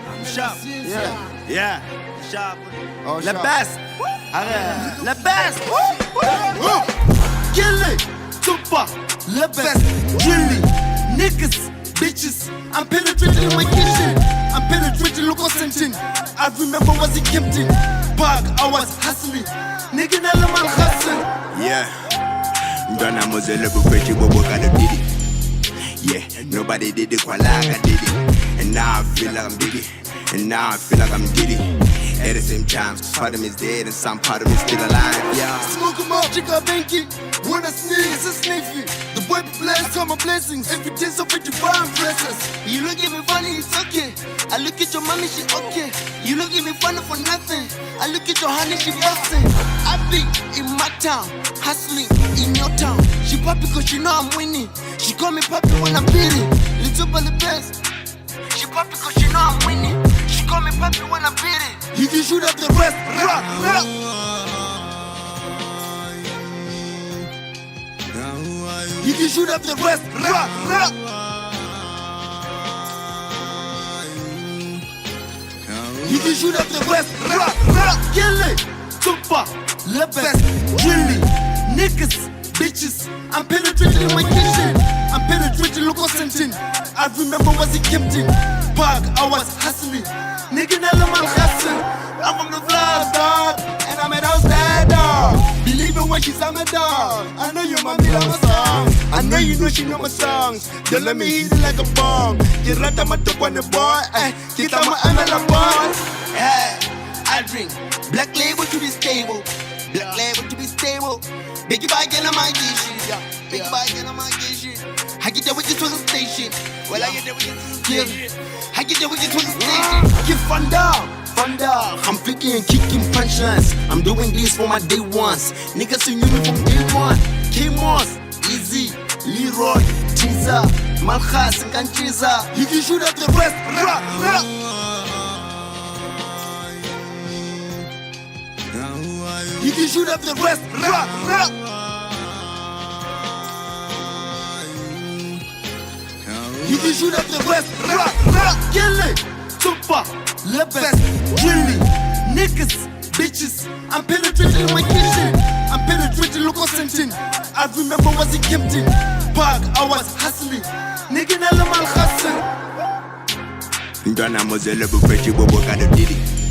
I'm sharp. Yeah. Sharp. Oh, Le sharp. best. Le best. Kill it. Super. Le best. Really. Niggas. Bitches. I'm penetrating in my kitchen. I'm penetrating local sentient. I remember was in Kempton Park. I was hustling. Nigga na lamal hustling. Yeah. Ndona mozele bukwechi bobo kada did it. Yeah, nobody did it quite like I did it. And now I feel like I'm Diddy. And now I feel like I'm Diddy. At the same time, part of me is dead and some part of me is still alive. Yeah. Smoke 'em up, chica banky. When I sneeze, it's a sniffy. The boy be blessed, all my blessings. Every day so pretty divine blessings. You look at me funny, it's okay. I look at your mommy, she okay. You look at me funny for nothing. I look at your honey, she busting. I be in my town, hustling in your town. She pop because she know I'm winning. She call me papi when I'm beating. Letsopa the best. She pop because she know I'm winning. She call me papi when I'm beating. You can shoot up the rest. Rock, rock. You can shoot up the rest. Rock, rock. You can shoot up the rest. Rock, rock. Kill it. Super. Le best. Really. Niggas. Bitches. I'm penetrating in my kitchen. I'm penetrating local sentient. I remember was in Kempton Park. I was hustling. Nigga na lamal hustling. I'm from the vlogs, dog. And I'm at house that dog. Believe it when she's on my dog. I know your mommy love my songs. I know you know she know my songs. Don't let me hit it like a bomb. Get right on my top on the boy. Get on my ML boy. Hey, I drink black label to be stable. Black label to be stable. Biggie bag in my shit. Biggie bag in my shit. I get there with you to the station. Well, I get there with you to the station. I get there with you to the station. Keep fun down. I'm flicking and kicking punchlines. I'm doing this for my day ones. Niggas who knew me from day one. K-Moss, Easy, Leroy, Tiza, Malchas, and Kanchiza. You can shoot up the rest. Rock, rock. You can shoot up the rest. Rock, rock. You can shoot up the rest. Rock, rock. Kill it. Super. Le best. Really. Niggas. Bitches. I'm penetrating in my kitchen. I'm penetrating local sentient. I remember was in Kempton Park. I was hustling. Nigga na lamal hustling. Ndona mozele bukwechi bobo kada did it.